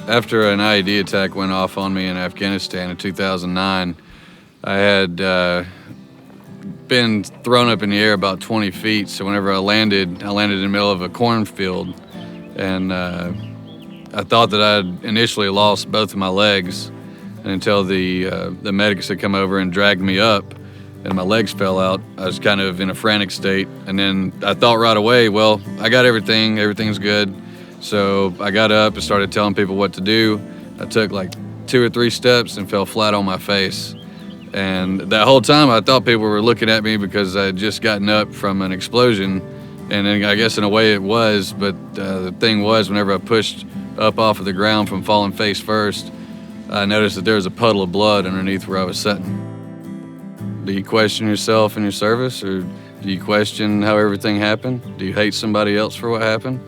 After an IED attack went off on me in Afghanistan in 2009, I had been thrown up in the air about 20 feet. So whenever I landed in the middle of a cornfield, and I thought that I'd initially lost both of my legs, and until the medics had come over and dragged me up, and my legs fell out. I was kind of in a frantic state, and then I thought right away, well, I got everything's good. So I got up and started telling people what to do. I took like 2 or 3 steps and fell flat on my face. And that whole time I thought people were looking at me because I had just gotten up from an explosion. And then I guess in a way it was, but the thing was, whenever I pushed up off of the ground from falling face first, I noticed that there was a puddle of blood underneath where I was sitting. Do you question yourself in your service, or do you question how everything happened? Do you hate somebody else for what happened?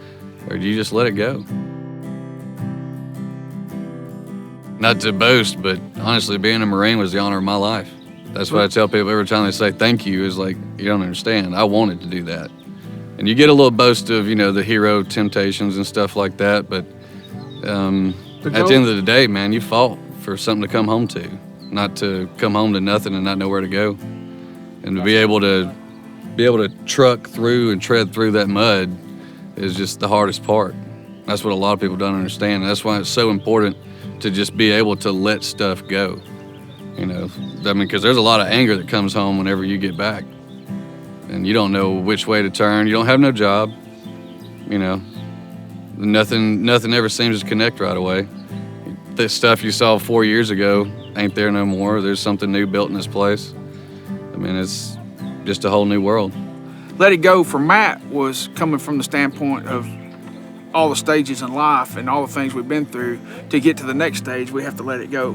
Or do you just let it go? Not to boast, but honestly, being a Marine was the honor of my life. That's what I tell people every time they say thank you, is like, you don't understand. I wanted to do that. And you get a little boast of, the hero temptations and stuff like that, but at the end of the day, man, you fought for something to come home to, not to come home to nothing and not know where to go. And to be able to truck through and tread through that mud is just the hardest part. That's what a lot of people don't understand. And that's why it's so important to just be able to let stuff go. Because there's a lot of anger that comes home whenever you get back. And you don't know which way to turn. You don't have no job. Nothing ever seems to connect right away. The stuff you saw 4 years ago ain't there no more. There's something new built in this place. It's just a whole new world. Let it go for Matt was coming from the standpoint of all the stages in life and all the things we've been through. To get to the next stage, we have to let it go,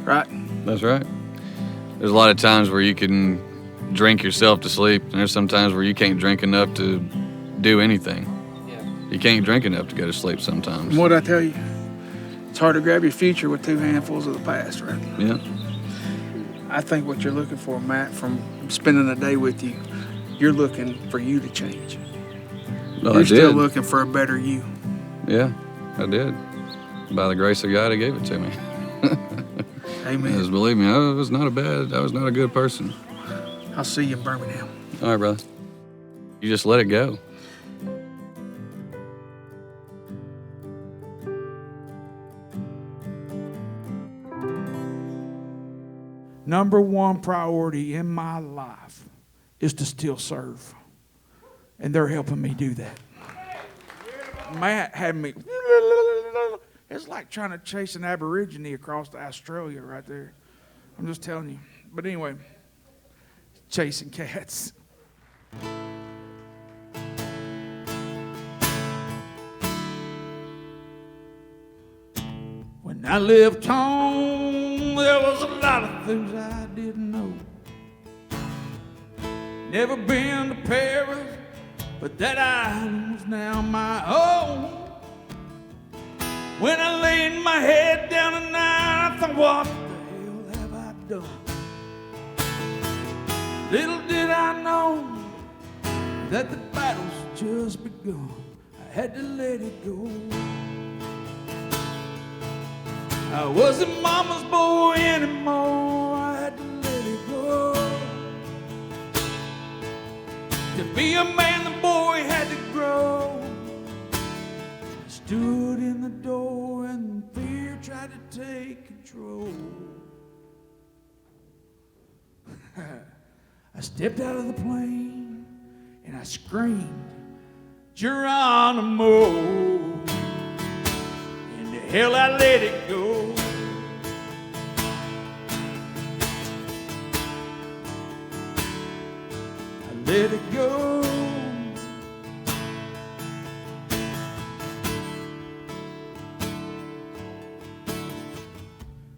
right? That's right. There's a lot of times where you can drink yourself to sleep, and there's some times where you can't drink enough to do anything. Yeah. You can't drink enough to go to sleep sometimes. And what did I tell you? It's hard to grab your future with 2 handfuls of the past, right? Yeah. I think what you're looking for, Matt, from spending a day with you, you're looking for you to change. Well, you're I still did. looking for a better you. Yeah, I did. By the grace of God, He gave it to me. Amen. Because believe me, I was not a good person. I'll see you in Birmingham. All right, brother. You just let it go. Number one priority in my life is to still serve. And they're helping me do that. Matt had me, it's like trying to chase an Aborigine across to Australia right there. I'm just telling you. But anyway, chasing cats. When I left home, there was a lot of things I didn't know. Never been to Paris, but that island was now my own. When I laid my head down at night, I thought, what the hell have I done? Little did I know that the battle's just begun. I had to let it go. I wasn't mama's boy anymore. I had to let it go. To be a man, the boy had to grow. I stood in the door and fear tried to take control. I stepped out of the plane and I screamed, Geronimo. In the hell I let it go. I let it go.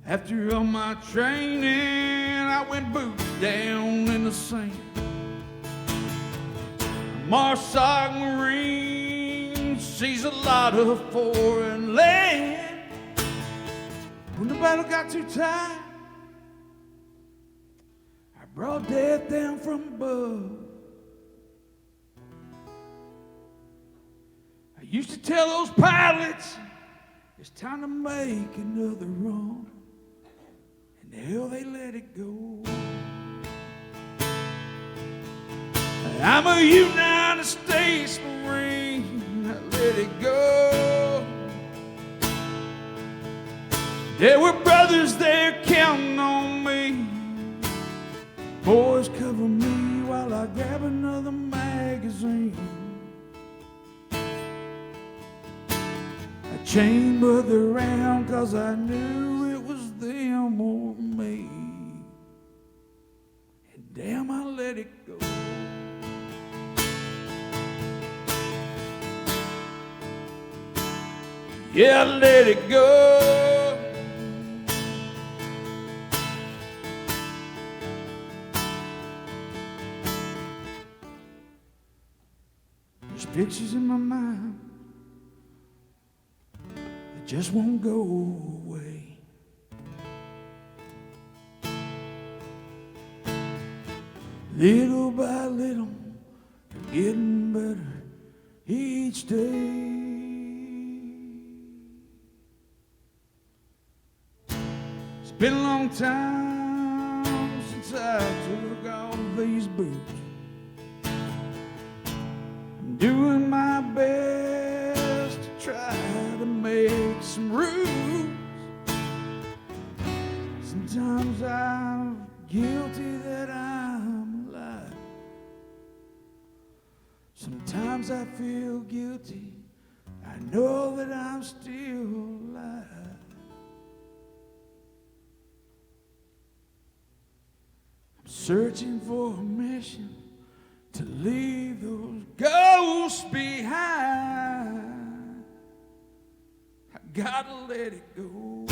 After all my training, I went boots down in the sand. A Marshal Marine sees a lot of foreign land. When the battle got too tight, I brought death down from above. I used to tell those pilots, It's time to make another run. And hell, they let it go. I'm a United States Marine. I let it go. There were brothers there counting on me. Boys cover me while I grab another magazine. I chambered around 'cause I knew it was them or me. And damn, I let it go. Yeah, I let it go. There's pictures in my mind that just won't go away. Little by little, you're getting better each day. It's been a long time since I took off these boots. I'm doing my best to try to make some roots. Sometimes I'm guilty that I'm alive. Sometimes I feel guilty. I know that I'm still alive. I'm searching for a mission to leave those ghosts behind. I gotta let it go.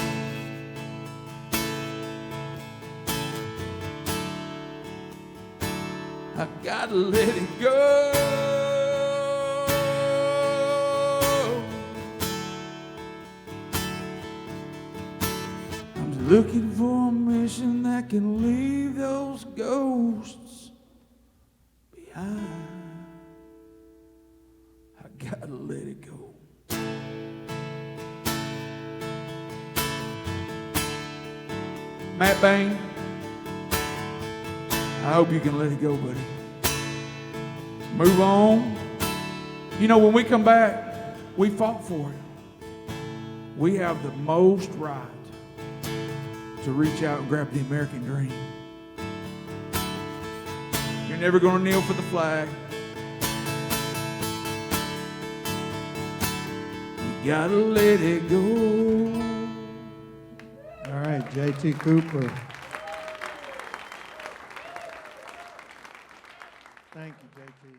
I gotta let it go. I'm looking for a mission that can leave those ghosts behind. I gotta let it go. Matt Bein, I hope you can let it go, buddy. Move on. You know, when we come back, we fought for it. We have the most right to reach out and grab the American dream. You're never going to kneel for the flag. You gotta let it go. All right, J.T. Cooper. Thank you, J.T.